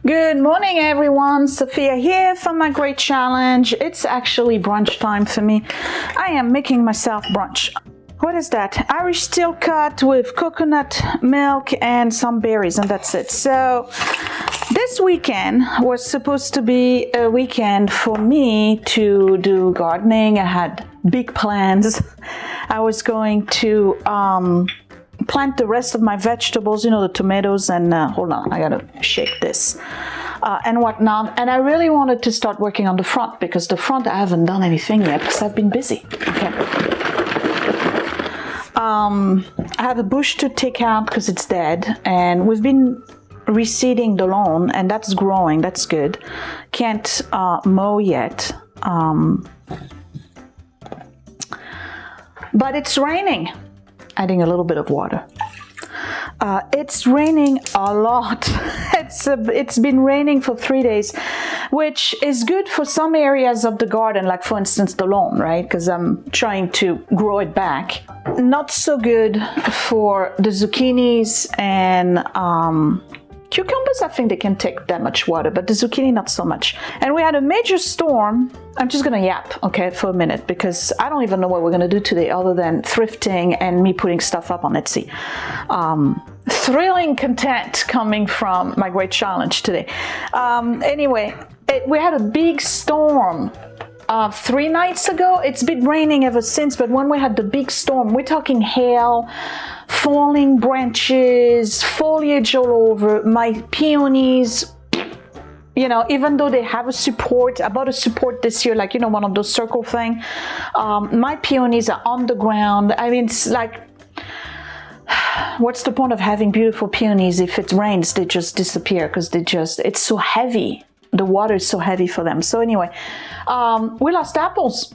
Good morning, everyone. Sophia here from my great challenge. It's actually brunch time for me. I am making myself brunch. What is that? Irish steel cut with coconut milk and some berries, and that's it. So this weekend was supposed to be a weekend for me to do gardening. I had big plans. I was going to plant the rest of my vegetables, you know, the tomatoes and hold on, I gotta shake this and whatnot. And I really wanted to start working on the front because the front I haven't done anything yet because I've been busy. Okay. I have a bush to take out because it's dead, and we've been reseeding the lawn, and that's growing. That's good. Can't mow yet, but it's raining. Adding a little bit of water. It's raining a lot. It's been raining for 3 days, which is good for some areas of the garden, like for instance the lawn, right? Because I'm trying to grow it back. Not so good for the zucchinis and cucumbers. I think they can take that much water, but the zucchini not so much. And we had a major storm. I'm just gonna yap, okay, for a minute, because I don't even know what we're gonna do today other than thrifting and me putting stuff up on Etsy. Thrilling content coming from my great challenge today. Anyway, we had a big storm 3 nights ago. It's been raining ever since, but when we had the big storm, we're talking hail, falling branches, foliage all over. My peonies, you know, even though they have a support, I bought a support this year, like, you know, one of those circle thing. My peonies are on the ground. I mean, it's like, what's the point of having beautiful peonies if it rains? They just disappear because it's so heavy. The water is so heavy for them. So anyway, we lost apples.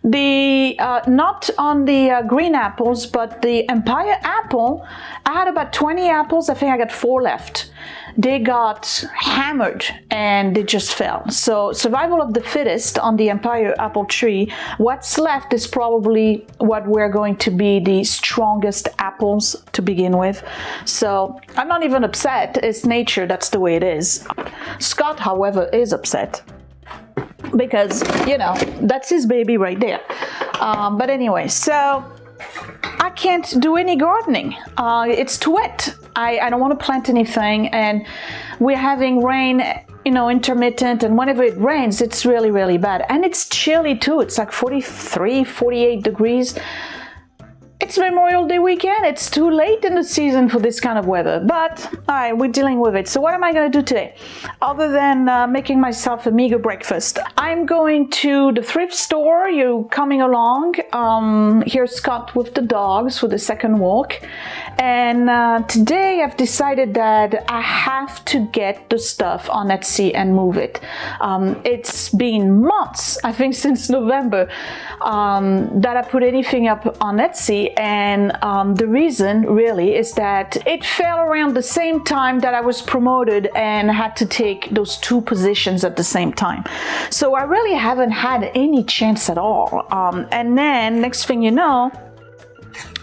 Not on the green apples, but the Empire apple. I had about 20 apples. I think I got 4 left. They got hammered and they just fell. So survival of the fittest on the Empire apple tree. What's left is probably what we're going to be the strongest apples to begin with. So I'm not even upset. It's nature. That's the way it is. Scott, however, is upset, because, you know, that's his baby right there. But anyway, so I can't do any gardening. It's too wet. I don't want to plant anything, and we're having rain, you know, intermittent, and whenever it rains, it's really, really bad. And it's chilly too. It's like 43, 48 degrees. It's Memorial Day weekend. It's too late in the season for this kind of weather, but all right, we're dealing with it. So what am I going to do today? Other than making myself a meager breakfast, I'm going to the thrift store. You coming along? Here's Scott with the dogs for the second walk. And today I've decided that I have to get the stuff on Etsy and move it. It's been months, I think since November, that I put anything up on Etsy. And the reason really is that it fell around the same time that I was promoted and had to take those 2 positions at the same time. So I really haven't had any chance at all. And then next thing you know,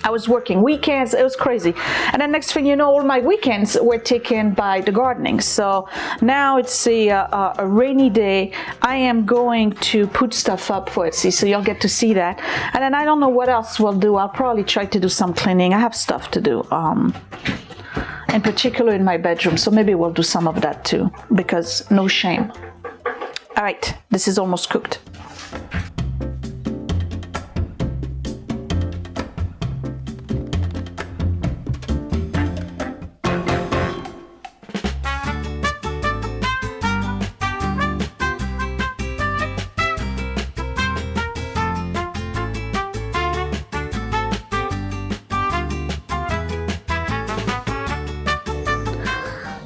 I was working weekends. It was crazy. And then next thing you know, all my weekends were taken by the gardening. So now it's a rainy day. I am going to put stuff up for Etsy, so you'll get to see that. And then I don't know what else we'll do. I'll probably try to do some cleaning. I have stuff to do, in particular in my bedroom. So maybe we'll do some of that too, because no shame. All right, this is almost cooked.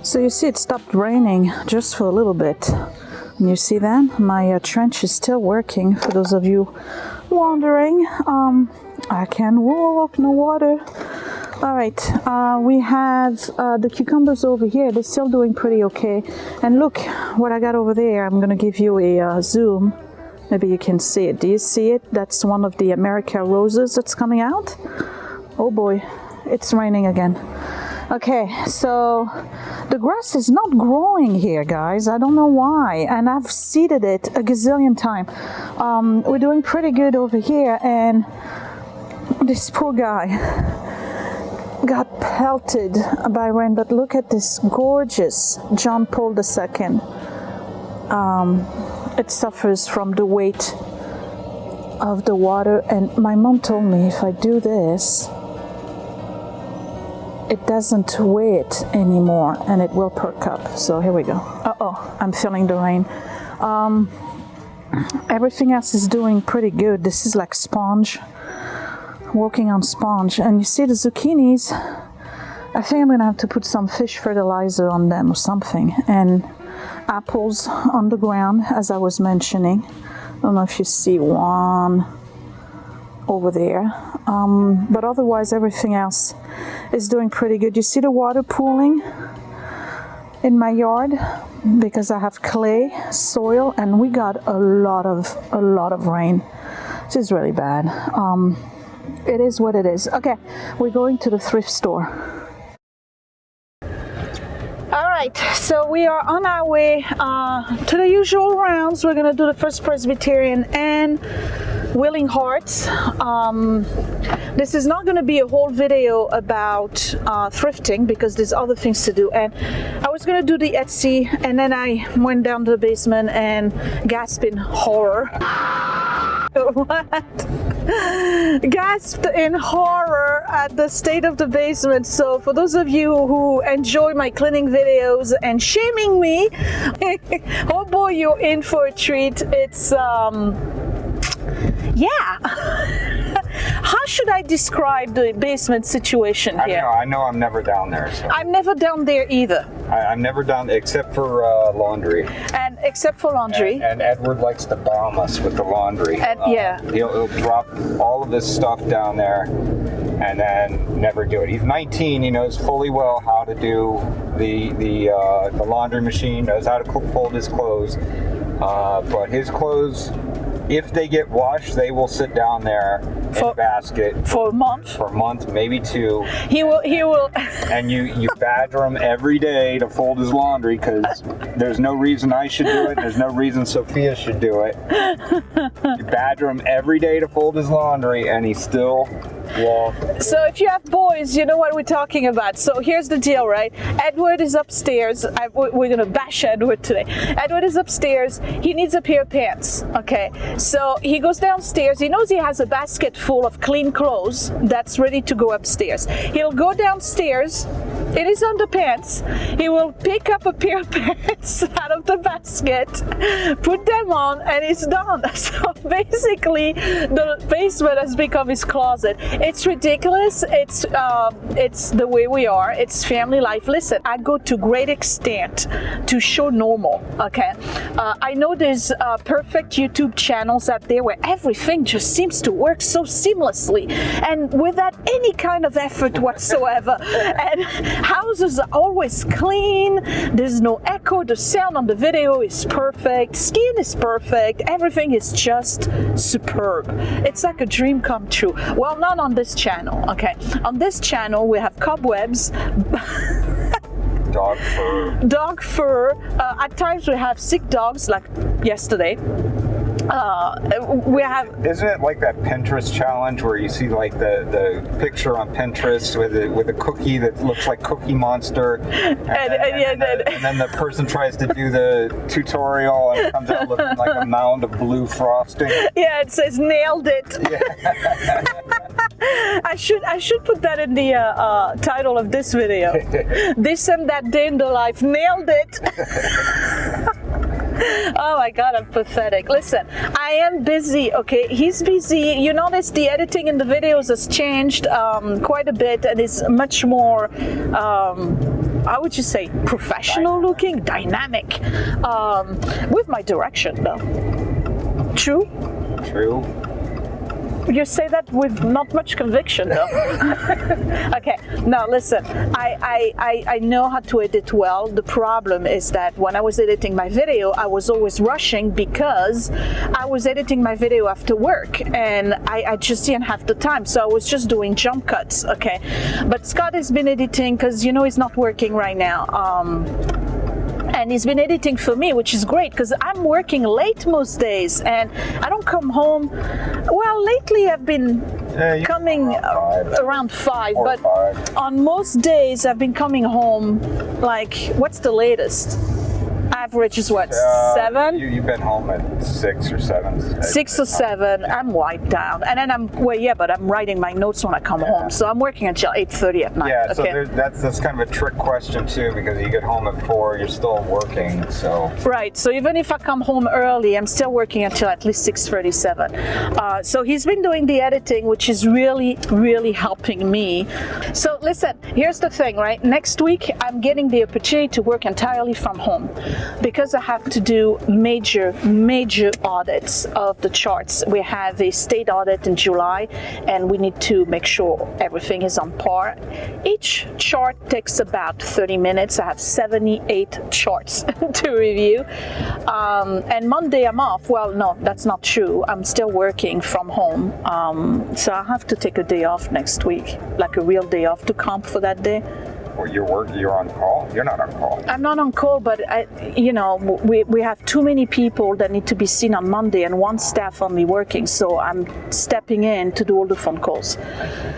So you see it stopped raining just for a little bit. And you see that? My trench is still working, for those of you wondering. I can walk, no water. All right, we have the cucumbers over here. They're still doing pretty okay. And look what I got over there. I'm gonna give you a zoom. Maybe you can see it. Do you see it? That's one of the America roses that's coming out. Oh boy, it's raining again. Okay, so the grass is not growing here, guys. I don't know why, and I've seeded it a gazillion times. We're doing pretty good over here, and this poor guy got pelted by rain, but look at this gorgeous John Paul II. It suffers from the weight of the water, and my mom told me if I do this, it doesn't weigh it anymore and it will perk up. So here we go. Uh-oh, I'm feeling the rain. Everything else is doing pretty good. This is like sponge, walking on sponge. And you see the zucchinis, I think I'm gonna have to put some fish fertilizer on them or something. And apples on the ground, as I was mentioning. I don't know if you see one over there, but otherwise everything else is doing pretty good. You see the water pooling in my yard because I have clay soil, and we got a lot of rain. This is really bad. It is what it is. Okay, we're going to the thrift store. All right, so we are on our way to the usual rounds. We're gonna do the First Presbyterian and Willing Hearts. This is not going to be a whole video about thrifting because there's other things to do, and I was going to do the Etsy, and then I went down to the basement and gasped in horror. What? Gasped in horror at the state of the basement. So for those of you who enjoy my cleaning videos and shaming me, oh boy, you're in for a treat. It's yeah. How should I describe the basement situation here? I know I'm never down there. So. I'm never down there either. I'm never down except for laundry. And except for laundry. And Edward likes to bomb us with the laundry. And, yeah. He'll drop all of his stuff down there and then never do it. He's 19. He knows fully well how to do the laundry machine. Knows how to fold his clothes. But his clothes, if they get washed, they will sit down there in a basket for a month. For a month, maybe two. He will. And you badger him every day to fold his laundry because there's no reason I should do it. There's no reason Sophia should do it. You badger him every day to fold his laundry, and he still won't. So if you have boys, you know what we're talking about. So here's the deal, right? Edward is upstairs. We're gonna bash Edward today. Edward is upstairs. He needs a pair of pants. Okay. So he goes downstairs. He knows he has a basket full of clean clothes that's ready to go upstairs. He'll go downstairs in his underpants. He will pick up a pair of pants out of the basket, put them on, and it's done. So basically, the basement has become his closet. It's ridiculous. It's the way we are. It's family life. Listen, I go to great extent to show normal. Okay, I know there's perfect YouTube channels out there where everything just seems to work so seamlessly and without any kind of effort whatsoever. And houses are always clean. There's no echo. The sound on the video is perfect. Skin is perfect. Everything is just superb. It's like a dream come true. Well, not on this channel. Okay, on this channel we have cobwebs. Dog fur. At times we have sick dogs, like yesterday. We have. Isn't it like that Pinterest challenge where you see like the picture on Pinterest with a cookie that looks like Cookie Monster, and then the person tries to do the tutorial and it comes out looking like a mound of blue frosting. Yeah, it says nailed it. Yeah. I should put that in the title of this video. This and that day in the life, nailed it. Oh my God, I'm pathetic. Listen, I am busy, okay? He's busy. You notice the editing in the videos has changed quite a bit and is much more, how would you say, professional looking, dynamic, with my direction though. True? True. You say that with not much conviction, though. Okay, no, listen. I know how to edit well. The problem is that when I was editing my video, I was always rushing because I was editing my video after work, and I just didn't have the time. So I was just doing jump cuts. Okay, but Scott has been editing because he's not working right now. And he's been editing for me, which is great because I'm working late most days and I don't come home. Well, lately I've been coming around 5, but 5. On most days I've been coming home like, what's the latest? Average is what, 7? You've been home at 6 or 7. 6 or 7. I'm wiped out, and then but I'm writing my notes when I come home, so I'm working until 8:30 at night. Yeah, so okay? that's kind of a trick question too, because you get home at 4, you're still working. So right. So even if I come home early, I'm still working until at least 6:37. So he's been doing the editing, which is really, really helping me. So listen, here's the thing, right? Next week I'm getting the opportunity to work entirely from home, because I have to do major audits of the charts. We have a state audit in July, and we need to make sure everything is on par. Each chart takes about 30 minutes. I have 78 charts to review. And Monday I'm off. Well, no, that's not true. I'm still working from home. So I have to take a day off next week, like a real day off to comp for that day. You're on call? You're not on call. I'm not on call, but we have too many people that need to be seen on Monday and one staff only working, so I'm stepping in to do all the phone calls.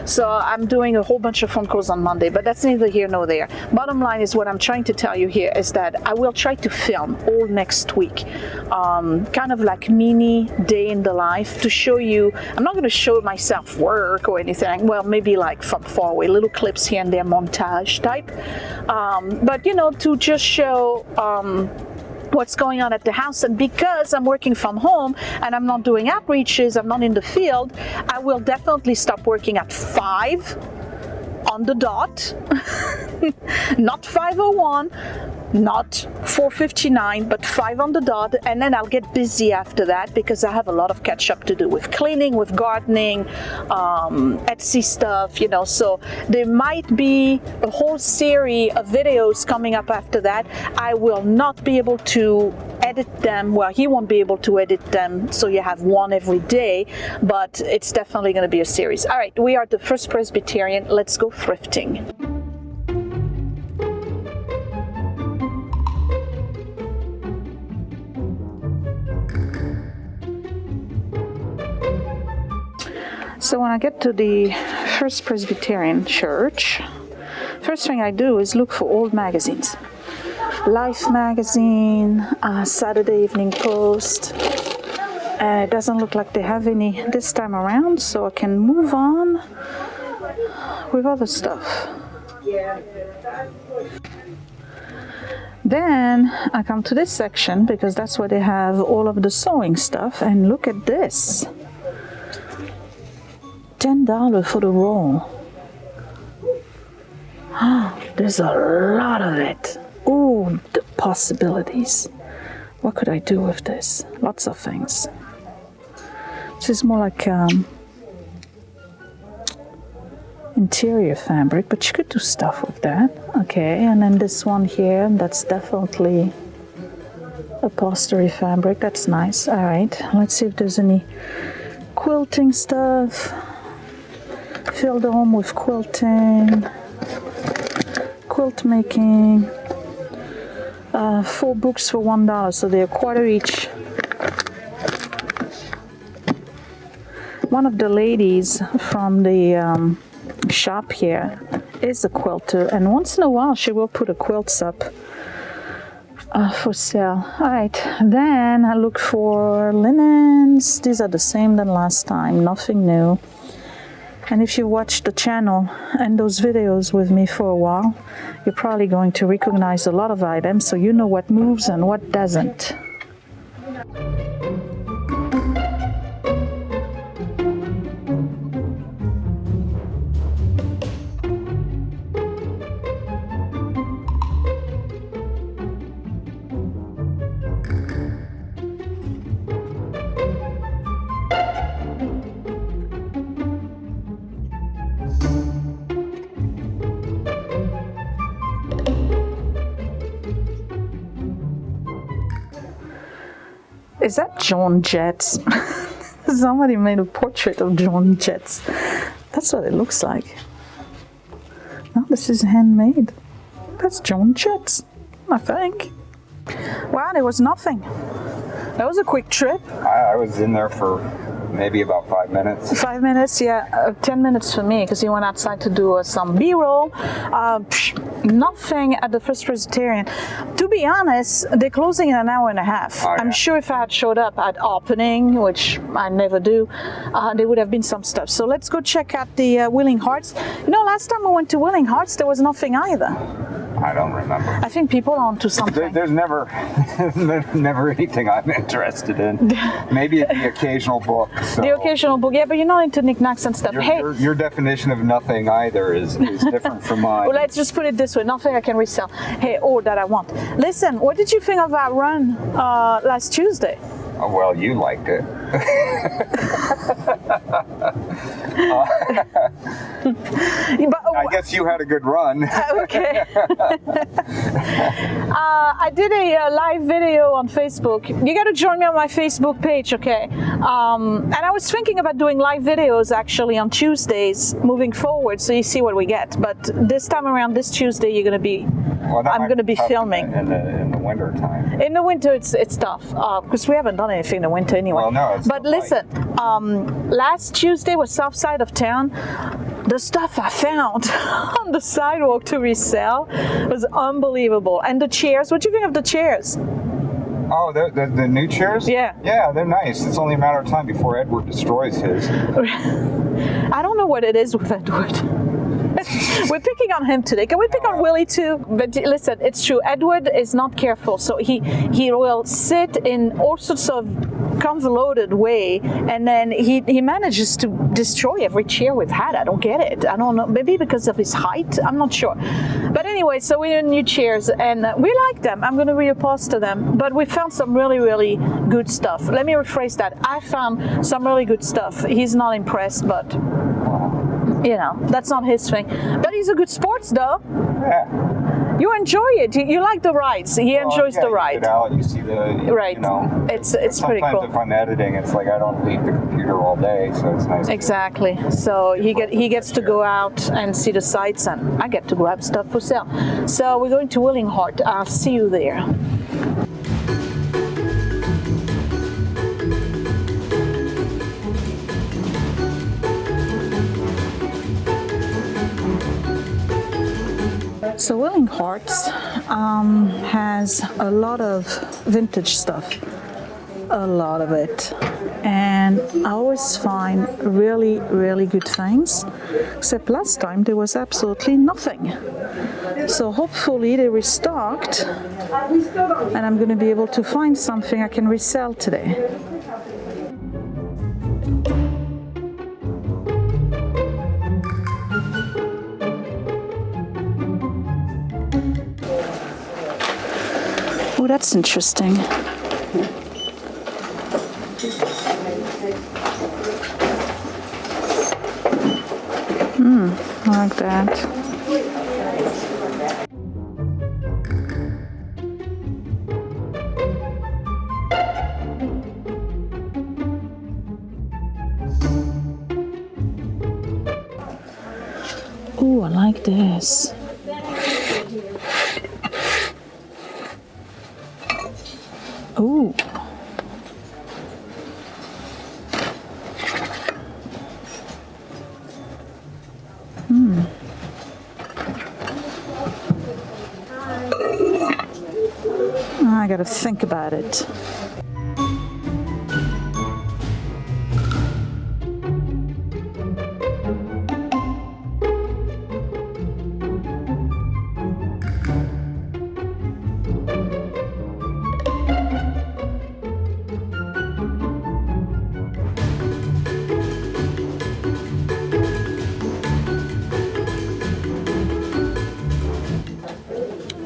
So I'm doing a whole bunch of phone calls on Monday, but that's neither here nor there. Bottom line is, what I'm trying to tell you here is that I will try to film all next week, kind of like mini day in the life, to show you. I'm not going to show myself work or anything. Well, maybe like from far away, little clips here and there, montage type. But to just show what's going on at the house. And because I'm working from home and I'm not doing outreaches, I'm not in the field, I will definitely stop working at 5 on the dot. Not 5:01, not 4:59, but 5 on the dot, and then I'll get busy after that because I have a lot of catch up to do with cleaning, with gardening, Etsy stuff, so there might be a whole series of videos coming up after that. I will not be able to edit them. Well, he won't be able to edit them, so you have one every day, but it's definitely going to be a series. All right, we are the First Presbyterian. Let's go thrifting. So when I get to the First Presbyterian Church, first thing I do is look for old magazines. Life magazine, Saturday Evening Post. It doesn't look like they have any this time around, so I can move on with other stuff. Then I come to this section because that's where they have all of the sewing stuff, and look at this. $10 for the roll. There's a lot of it. Oh, the possibilities. What could I do with this? Lots of things. This is more like interior fabric, but you could do stuff with that. Okay, and then this one here, that's definitely upholstery fabric. That's nice. All right, let's see if there's any quilting stuff. Fill the home with quilting, quilt making. 4 books for $1, so they're $1 each. One of the ladies from the shop here is a quilter, and once in a while she will put a quilts up for sale. All right, then I look for linens. These are the same than last time, nothing new. And if you watch the channel and those videos with me for a while, you're probably going to recognize a lot of items, so you know what moves and what doesn't. Is that John Jets? Somebody made a portrait of John Jets. That's what it looks like. No, this is handmade. That's John Jets, I think. Wow, there was nothing. That was a quick trip. I was in there for maybe about 5 minutes. 5 minutes, yeah. 10 minutes for me because he went outside to do some B-roll. Nothing at the First Presbyterian. To be honest, they're closing in an hour and a half. Oh, yeah. I'm sure if I had showed up at opening, which I never do, there would have been some stuff. So let's go check out the Willing Hearts. You know, last time we went to Willing Hearts, there was nothing either. I don't remember. I think people are onto something. There's never anything I'm interested in. Maybe the occasional book. So. The occasional book, yeah, but you're not into knickknacks and stuff. Your definition of nothing either is different from mine. Well, let's just put it this way: nothing I can resell. Hey, or that I want. Listen, what did you think of our run last Tuesday? Oh, well, you liked it. I guess you had a good run. Okay. I did a live video on Facebook. You got to join me on my Facebook page, okay? And I was thinking about doing live videos actually on Tuesdays moving forward, so you see what we get. But this time around, this Tuesday, you're going to be. Well, I'm going to be filming. In the winter time. In the winter, it's tough because we haven't done anything in the winter anyway. Well, no, it's but listen, last Tuesday was south side of town. The stuff I found on the sidewalk to resell was unbelievable. And the chairs, what do you think of the chairs? Oh, the new chairs? Yeah. Yeah, they're nice. It's only a matter of time before Edward destroys his. I don't know what it is with Edward. We're picking on him today. Can we pick on Willie too? But listen, it's true. Edward is not careful, so he will sit in all sorts of convoluted way, and then he manages to destroy every chair we've had. I don't get it. I don't know. Maybe because of his height. I'm not sure. But anyway, so we need new chairs, and we like them. I'm going to reupholster them. But we found some really, really good stuff. Let me rephrase that. I found some really good stuff. He's not impressed, but. You know, that's not his thing. But he's a good sports dog. Yeah. You enjoy it. You like the rides. He enjoys the ride. You get out, you see the, right. You know. It's pretty cool. Sometimes if I'm editing, it's like I don't leave the computer all day, so it's nice. Exactly. So he gets to go out and see the sights, and I get to grab stuff for sale. So we're going to Willing Heart. I'll see you there. So Willing Hearts has a lot of vintage stuff, a lot of it, and I always find really, really good things, except last time there was absolutely nothing. So hopefully they restocked, and I'm going to be able to find something I can resell today. Oh, that's interesting. I like that. Oh, I like this. Ooh. I gotta think about it.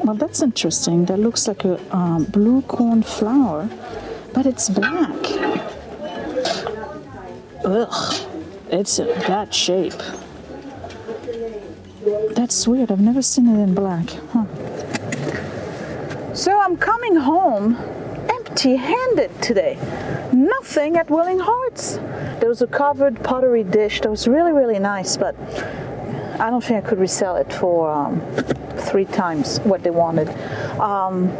Well, that's interesting. That looks like a blue corn flower, but it's black. Ugh, it's in bad shape. That's weird. I've never seen it in black. Huh. So I'm coming home empty. empty-handed today. Nothing at Willing Hearts. There was a covered pottery dish that was really, really nice, but I don't think I could resell it for 3 times what they wanted.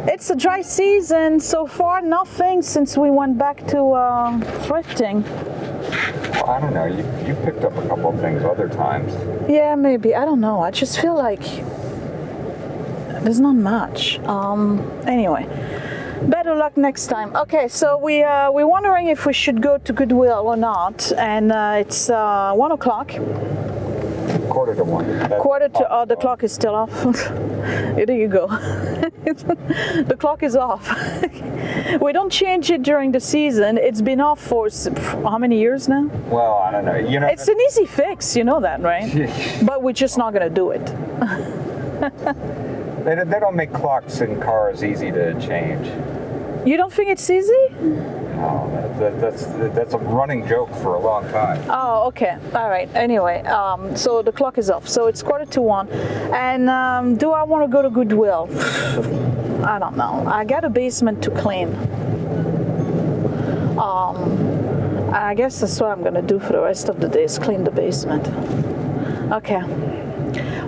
It's a dry season. So far, nothing since we went back to thrifting. Well, I don't know. You picked up a couple of things other times. Yeah, maybe. I don't know. I just feel like there's not much. Anyway, better luck next time. Okay, so we're wondering if we should go to Goodwill or not, and it's 1 o'clock. Quarter to 1. Quarter to, oh, the clock is still off. There you go. The clock is off. We don't change it during the season. It's been off for how many years now? Well, I don't know. You know, it's an easy fix, you know that, right? But we're just not going to do it. They don't make clocks in cars easy to change. You don't think it's easy? No, that's a running joke for a long time. Oh, okay. All right. Anyway, so the clock is off. So it's quarter to 1. And do I want to go to Goodwill? I don't know. I got a basement to clean. I guess that's what I'm going to do for the rest of the day is clean the basement. Okay.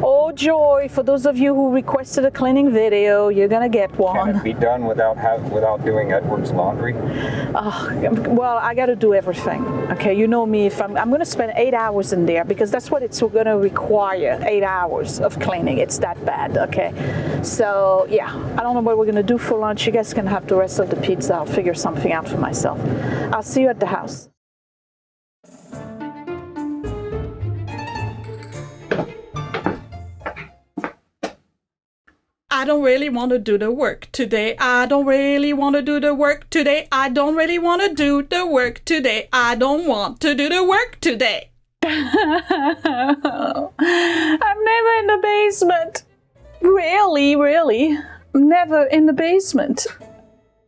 Oh joy, for those of you who requested a cleaning video, you're gonna get one. Can it be done without doing Edward's laundry? Well, I gotta do everything. Okay, you know me, if I'm gonna spend 8 hours in there because that's what it's gonna require, 8 hours of cleaning. It's that bad, okay? So yeah, I don't know what we're gonna do for lunch. You guys can have the rest of the pizza. I'll figure something out for myself. I'll see you at the house. I don't really want to do the work today. I don't really want to do the work today. I don't really want to do the work today. I don't want to do the work today. I'm never in the basement. Really. I'm never in the basement.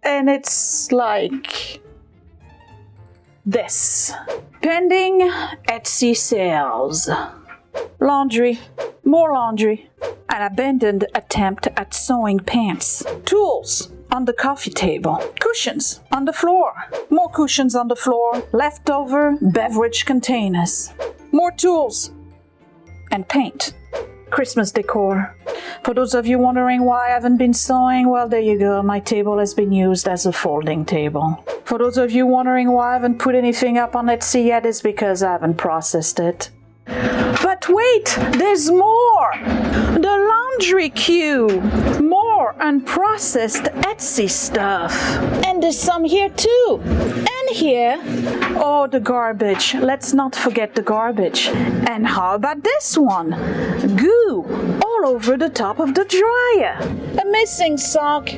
And it's like this. Pending Etsy sales. Laundry. More laundry. An abandoned attempt at sewing pants. Tools on the coffee table. Cushions on the floor. More cushions on the floor. Leftover beverage containers. More tools. And paint. Christmas decor. For those of you wondering why I haven't been sewing, well, there you go. My table has been used as a folding table. For those of you wondering why I haven't put anything up on Etsy yet, it's because I haven't processed it. But wait, there's more! The laundry queue! More unprocessed Etsy stuff. And there's some here too. And here. Oh, the garbage. Let's not forget the garbage. And how about this one? Goo all over the top of the dryer. A missing sock.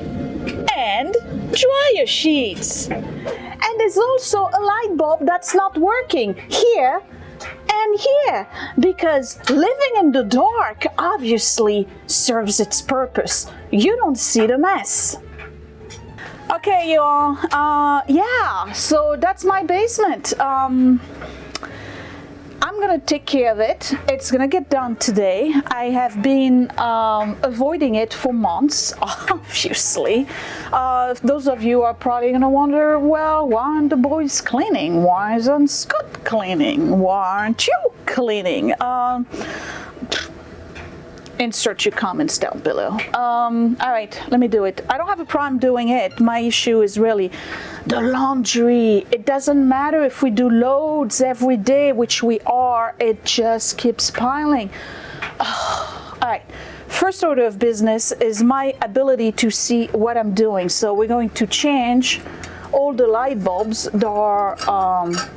And dryer sheets. And there's also a light bulb that's not working. Here. And here, because living in the dark obviously serves its purpose. You don't see the mess. Okay, y'all. Yeah, so that's my basement. I'm gonna take care of it. It's gonna get done today. I have been avoiding it for months, obviously. Those of you are probably gonna wonder, well, why aren't the boys cleaning? Why isn't Scott cleaning? Why aren't you cleaning? Insert your comments down below. All right, let me do it. I don't have a problem doing it. My issue is really the laundry. It doesn't matter if we do loads every day, which we are, it just keeps piling. All right, first order of business is my ability to see what I'm doing. So we're going to change all the light bulbs that are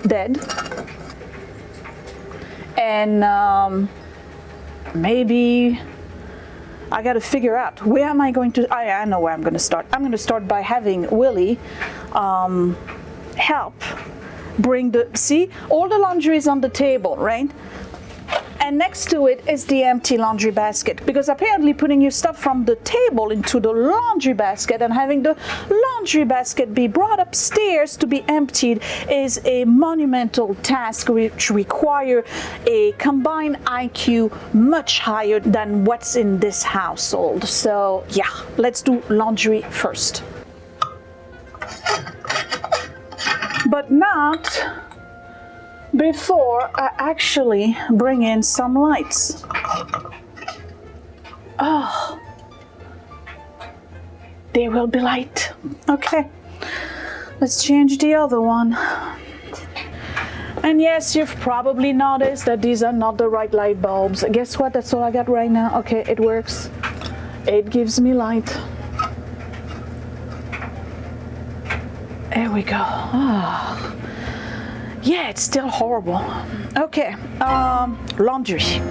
dead. And maybe I got to figure out where am I going to. I know where I'm going to start. I'm going to start by having Willie help bring the. See, all the laundry is on the table, right? And next to it is the empty laundry basket, because apparently putting your stuff from the table into the laundry basket and having the laundry basket be brought upstairs to be emptied is a monumental task which require a combined IQ much higher than what's in this household. So yeah, let's do laundry first. but not before I actually bring in some lights. Oh, there will be light. Okay, let's change the other one. And yes, you've probably noticed that these are not the right light bulbs. Guess what? That's all I got right now. Okay, it works. It gives me light. There we go. Oh. Yeah, it's still horrible. Okay, laundry.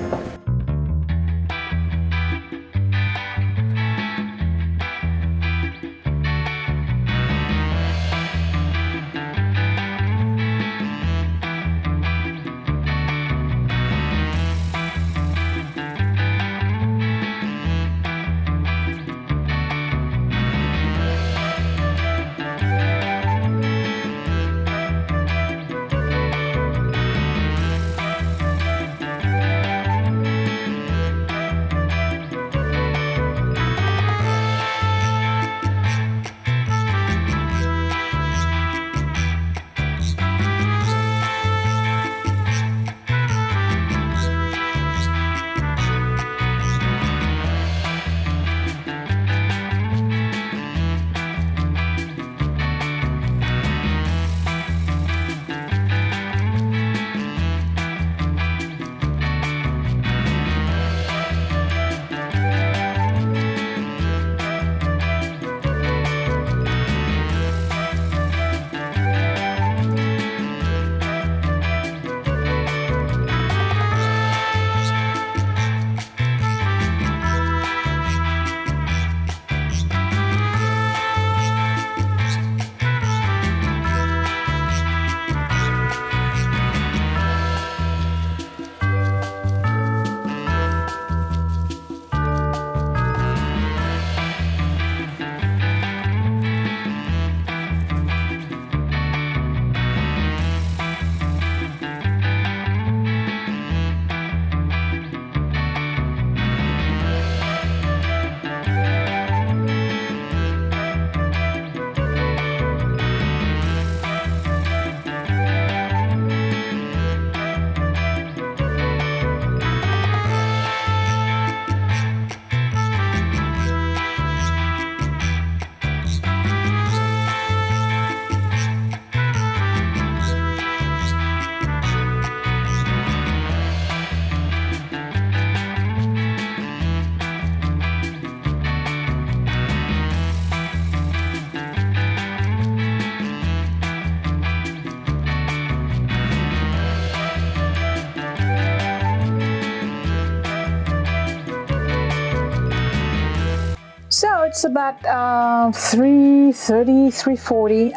So it's about 3:30, 3:40.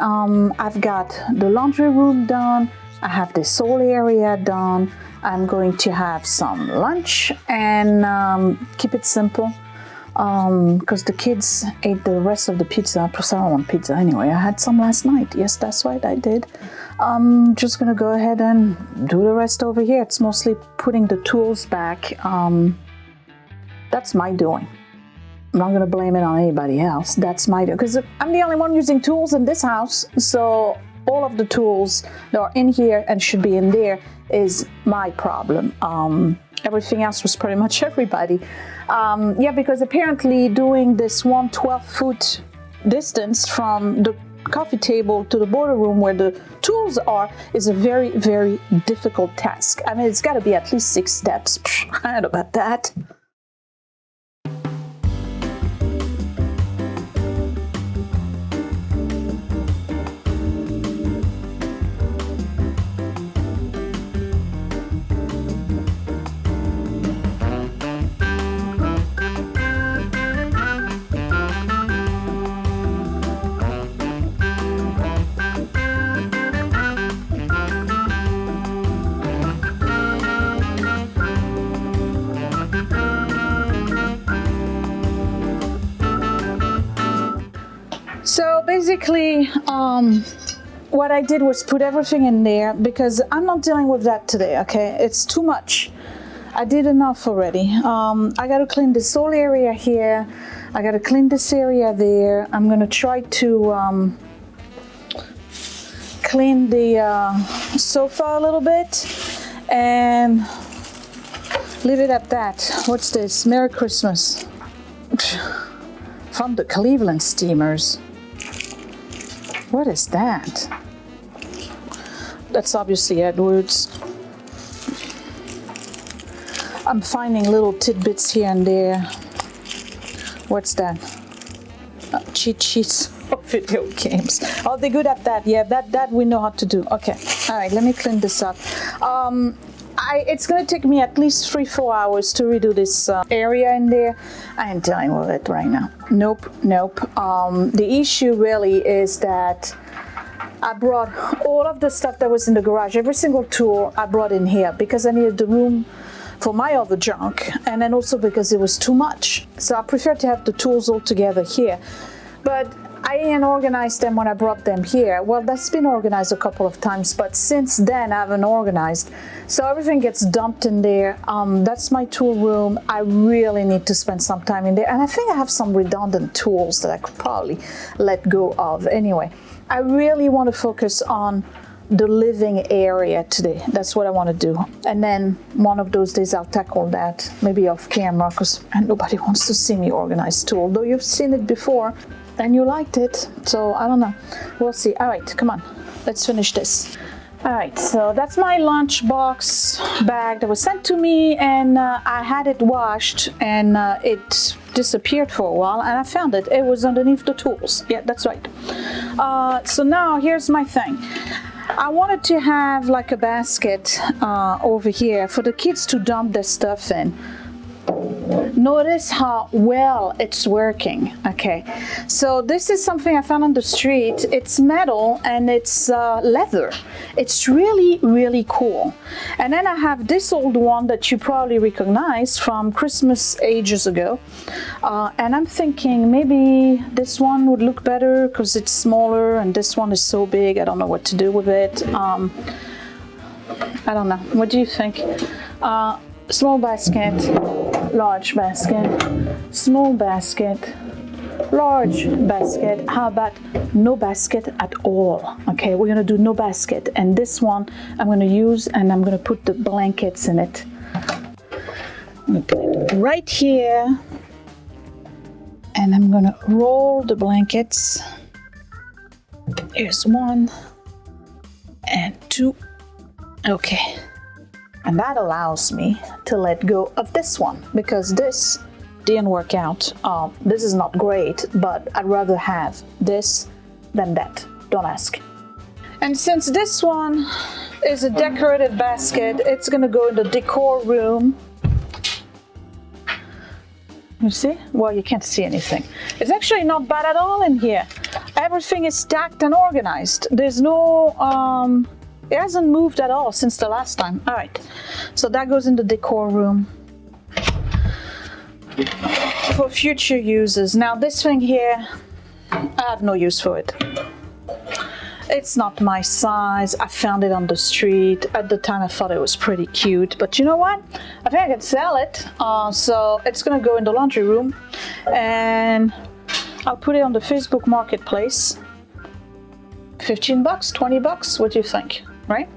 I've got the laundry room done. I have this whole area done. I'm going to have some lunch and keep it simple because the kids ate the rest of the pizza. Plus, I don't want pizza anyway. I had some last night. Yes, that's right, I did. Just gonna go ahead and do the rest over here. It's mostly putting the tools back. That's my doing. I'm not gonna blame it on anybody else. That's my doing because I'm the only one using tools in this house. So all of the tools that are in here and should be in there is my problem. Everything else was pretty much everybody. Yeah, because apparently doing this 12-foot distance from the coffee table to the boiler room where the tools are is a very, very difficult task. I mean, it's got to be at least 6 steps. I don't know about that. So basically, what I did was put everything in there because I'm not dealing with that today, okay? It's too much. I did enough already. I gotta clean this whole area here. I gotta clean this area there. I'm gonna try to clean the sofa a little bit and leave it at that. What's this? Merry Christmas. From the Cleveland Steamers. What is that? That's obviously Edwards. I'm finding little tidbits here and there. What's that? Cheat sheets of video games. Oh, they're good at that. Yeah, that we know how to do. Okay. All right, let me clean this up. It's going to take me at least 3-4 hours to redo this area in there. I ain't dealing with it right now. Nope. The issue really is that I brought all of the stuff that was in the garage, every single tool I brought in here because I needed the room for my other junk, and then also because it was too much. So I prefer to have the tools all together here. But I ain't organized them when I brought them here. Well, that's been organized a couple of times, but since then I haven't organized. So everything gets dumped in there. That's my tool room. I really need to spend some time in there. And I think I have some redundant tools that I could probably let go of. Anyway, I really want to focus on the living area today. That's what I want to do. And then one of those days I'll tackle that, maybe off camera, because nobody wants to see me organize tool, although you've seen it before and you liked it. So I don't know. We'll see. All right, come on. Let's finish this. All right, so that's my lunchbox bag that was sent to me, and I had it washed and it disappeared for a while, and I found it. It was underneath the tools. Yeah, that's right. So now here's my thing. I wanted to have like a basket over here for the kids to dump their stuff in. Notice how well it's working. Okay, so this is something I found on the street. It's metal and it's leather. It's really cool. And then I have this old one that you probably recognize from Christmas ages ago, and I'm thinking maybe this one would look better because it's smaller, and this one is so big I don't know what to do with it. I don't know. What do you think? Small basket, large basket, small basket, large basket. How about no basket at all? Okay, we're gonna do no basket. And this one I'm gonna use, and I'm gonna put the blankets in it. I'm gonna put it right here, and I'm gonna roll the blankets. Here's 1 and 2. Okay. And that allows me to let go of this one because this didn't work out. This is not great, but I'd rather have this than that. Don't ask. And since this one is a decorative basket, it's gonna go in the decor room. You see? Well, you can't see anything. It's actually not bad at all in here. Everything is stacked and organized. There's no, it hasn't moved at all since the last time. All right, so that goes in the decor room for future uses. Now this thing here, I have no use for it. It's not my size. I found it on the street. At the time I thought it was pretty cute, but you know what? I think I can sell it. So it's gonna go in the laundry room, and I'll put it on the Facebook Marketplace. 15 bucks, 20 bucks, what do you think? Right?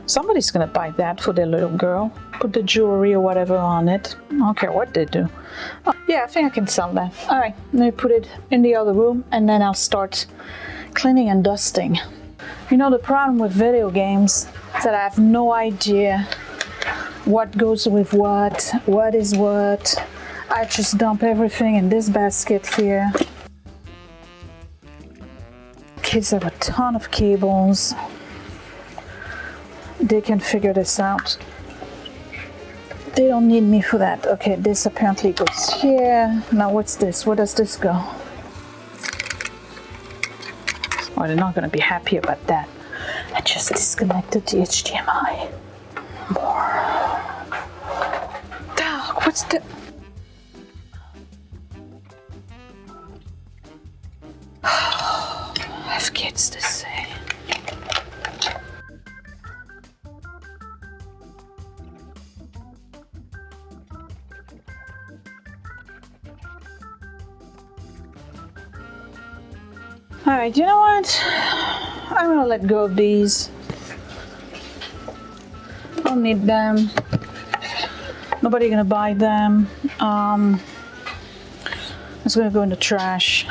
Somebody's gonna buy that for their little girl. Put the jewelry or whatever on it. I don't care what they do. Yeah, I think I can sell that. All right, let me put it in the other room, and then I'll start cleaning and dusting. You know, the problem with video games is that I have no idea what goes with what is what. I just dump everything in this basket here. Kids have a ton of cables. They can figure this out. They don't need me for that. Okay, this apparently goes here. Now what's this? Where does this go? Oh, they're not gonna be happy about that. I just disconnected the HDMI. Doug, what's the... I have kids to say. All right, you know what? I'm gonna let go of these. I don't need them. Nobody gonna buy them. It's gonna go in the trash.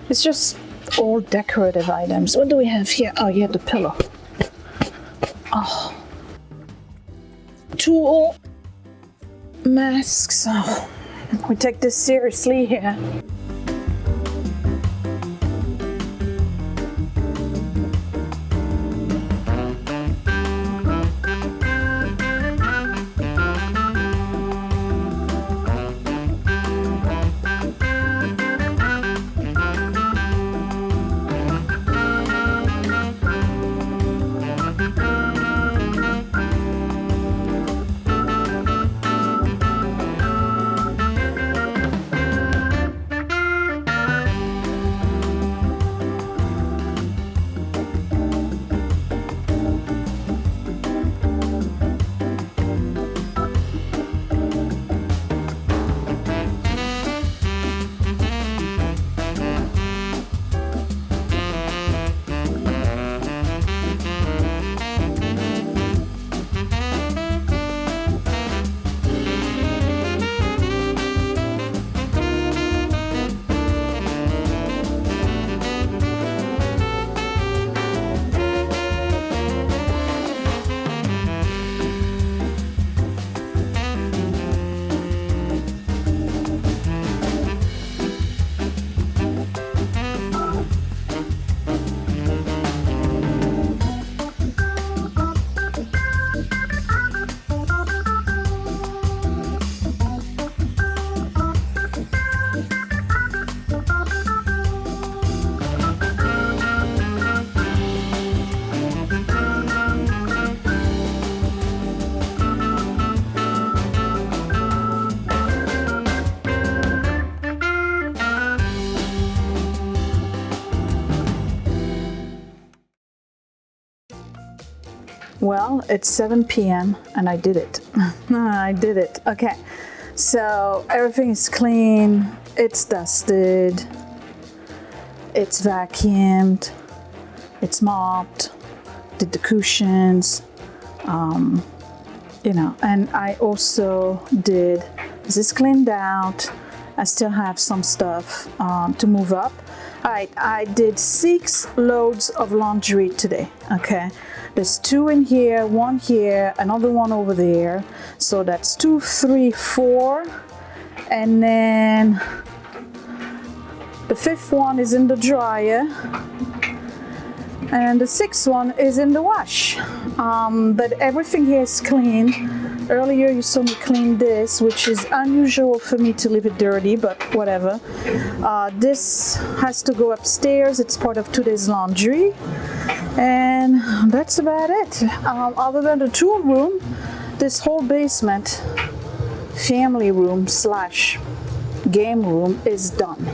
It's just all decorative items. What do we have here? Oh, yeah, the pillow. Oh. Tool. Masks. Oh. We take this seriously here. Well, it's 7 p.m. and I did it. I did it. Okay, so everything is clean, it's dusted, it's vacuumed, it's mopped, did the cushions, you know, and I also did, this is cleaned out. I still have some stuff to move up. All right, I did 6 loads of laundry today, okay? There's 2 in here, 1 here, another one over there. So that's 2, 3, 4. And then the 5th one is in the dryer. And the 6th one is in the wash. But everything here is clean. Earlier you saw me clean this, which is unusual for me to leave it dirty, but whatever. This has to go upstairs. It's part of today's laundry. And that's about it. Other than the tool room, this whole basement, family room / game room is done.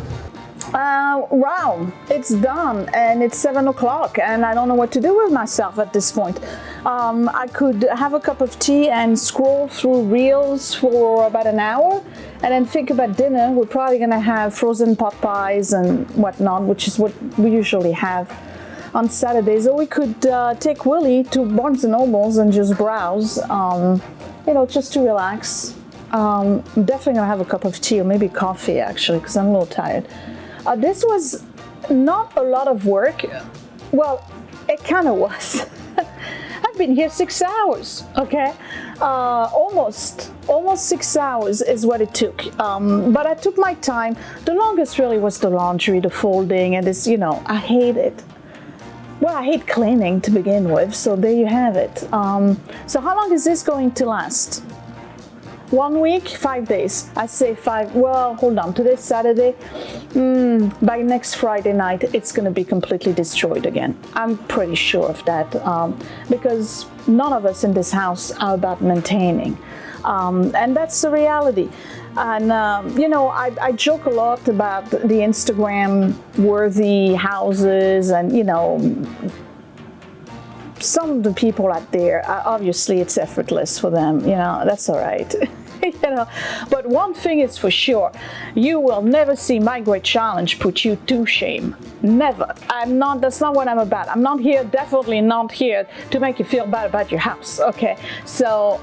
Wow, it's done and it's 7 o'clock and I don't know what to do with myself at this point. I could have a cup of tea and scroll through reels for about an hour and then think about dinner. We're probably gonna have frozen pot pies and whatnot, which is what we usually have on Saturdays. Or we could take Willie to Barnes & Nobles and just browse, you know, just to relax. I'm definitely gonna have a cup of tea or maybe coffee actually, because I'm a little tired. This was not a lot of work. Well, it kind of was. I've been here 6 hours, okay? Almost 6 hours is what it took. But I took my time. The longest really was the laundry, the folding, and this, you know, I hate it. Well, I hate cleaning to begin with, so there you have it. So how long is this going to last? 1 week, 5 days. I say 5, well, hold on, today's Saturday. By next Friday night, it's gonna be completely destroyed again. I'm pretty sure of that, because none of us in this house are about maintaining. And that's the reality. And, you know, I joke a lot about the Instagram-worthy houses and, you know, some of the people out there, obviously it's effortless for them, you know, that's all right. You know, but one thing is for sure, you will never see my great challenge put you to shame. Never. That's not what I'm about. I'm not here, definitely not here to make you feel bad about your house, okay? So,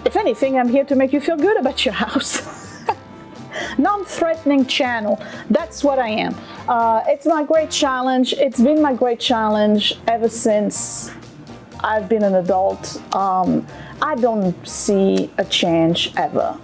if anything, I'm here to make you feel good about your house. Non-threatening channel, that's what I am. It's my great challenge. It's been my great challenge ever since I've been an adult. I don't see a change ever.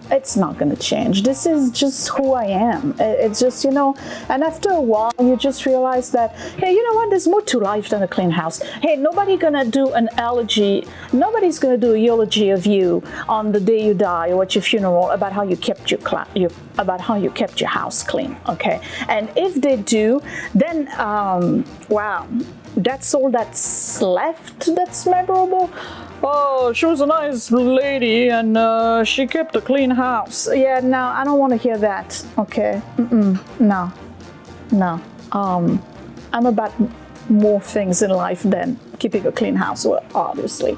It's not going to change. This is just who I am. It's just, you know, and after a while you just realize that, hey, you know what, there's more to life than a clean house. Hey, nobody's going to do an eulogy. Nobody's going to do a eulogy of you on the day you die or at your funeral about how you kept your house clean, okay? And if they do, then wow, that's all that's left that's memorable. Oh, she was a nice lady and she kept a clean house. Yeah, no, I don't want to hear that. Okay, no. I'm about more things in life than keeping a clean house, well, obviously.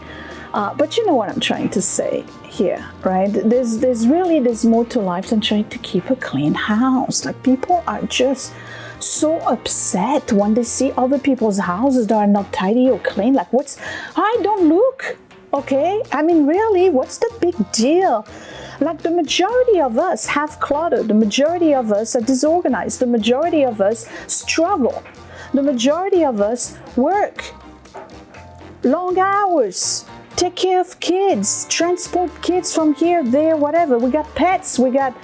But you know what I'm trying to say here, right? There's more to life than trying to keep a clean house. Like, people are just so upset when they see other people's houses that are not tidy or clean. Like, I don't look. Okay, I mean, really, what's the big deal? Like, the majority of us have clutter. The majority of us are disorganized. The majority of us struggle. The majority of us work long hours, take care of kids, transport kids from here, there, whatever. We got pets, we got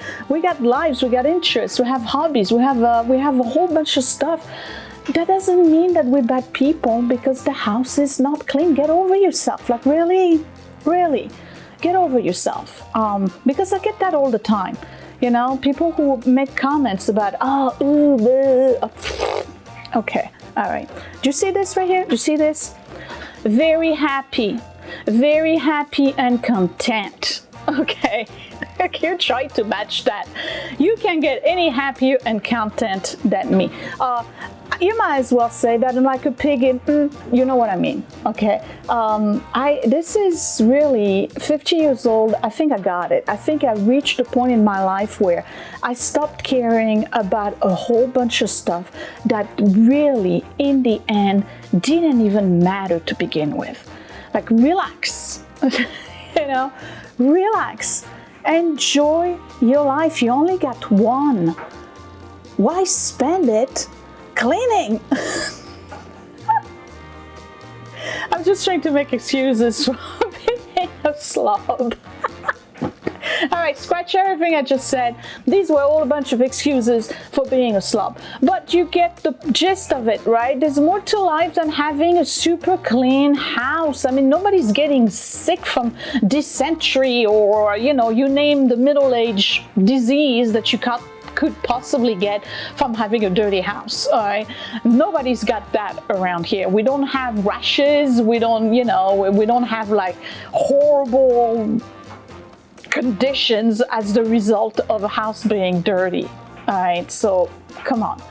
lives, we got interests, we have hobbies, we have a whole bunch of stuff. That doesn't mean that we're bad people because the house is not clean. Get over yourself. Like, really, get over yourself. Because I get that all the time. You know, people who make comments about, oh, ooh, bleh. Okay, all right. Do you see this right here? Do you see this? Very happy and content. Okay, you try to match that. You can get any happier and content than me. You might as well say that I'm like a pig in, you know what I mean, okay? This is really 50 years old. I think I got it. I think I reached a point in my life where I stopped caring about a whole bunch of stuff that really, in the end, didn't even matter to begin with. Like, relax, you know, relax. Enjoy your life. You only got one. Why spend it cleaning? I'm just trying to make excuses for being a slob. All right, scratch everything I just said. These were all a bunch of excuses for being a slob. But you get the gist of it, right? There's more to life than having a super clean house. I mean, nobody's getting sick from dysentery or, you know, you name the middle-age disease that you could possibly get from having a dirty house. All right, nobody's got that around here. We don't have rashes. We don't, you know, we don't have like horrible conditions as the result of a house being dirty. All right, so come on.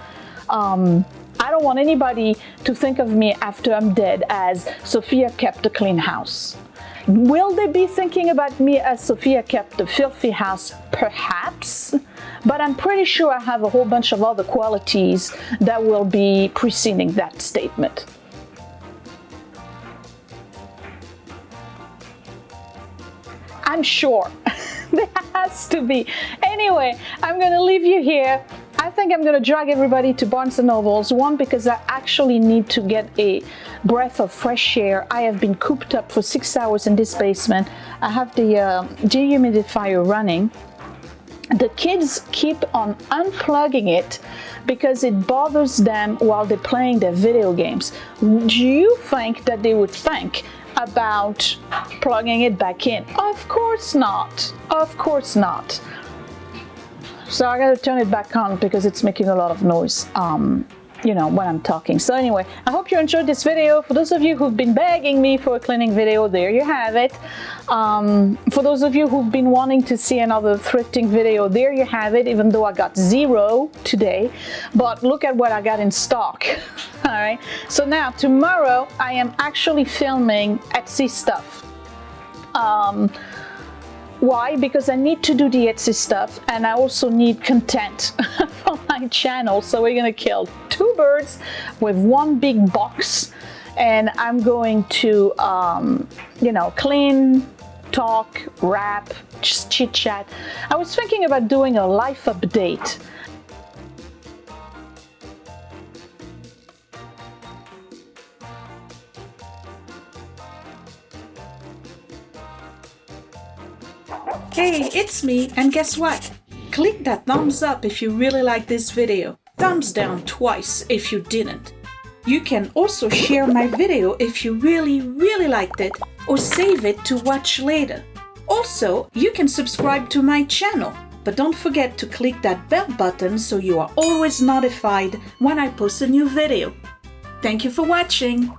I don't want anybody to think of me after I'm dead as Sophia kept a clean house. Will they be thinking about me as Sophia kept a filthy house? Perhaps, but I'm pretty sure I have a whole bunch of other qualities that will be preceding that statement. I'm sure. There has to be. Anyway, I'm going to leave you here. I think I'm going to drag everybody to Barnes & Noble's. One, because I actually need to get a breath of fresh air. I have been cooped up for 6 hours in this basement. I have the dehumidifier running. The kids keep on unplugging it because it bothers them while they're playing their video games. Do you think that they would think about plugging it back in? Of course not. Of course not. So I gotta turn it back on because it's making a lot of noise, you know, when I'm talking. So anyway, I hope you enjoyed this video. For those of you who've been begging me for a cleaning video, there you have it. For those of you who've been wanting to see another thrifting video, there you have it, even though I got 0 today. But look at what I got in stock. All right. So now tomorrow I am actually filming Etsy stuff. Why? Because I need to do the Etsy stuff, and I also need content for my channel. So we're gonna kill two birds with one big box, and I'm going to, you know, clean, talk, wrap, just chit chat. I was thinking about doing a life update. Hey, it's me, and guess what? Click that thumbs up if you really like this video. Thumbs down twice if you didn't. You can also share my video if you really liked it, or save it to watch later. Also, you can subscribe to my channel, but don't forget to click that bell button so you are always notified when I post a new video. Thank you for watching.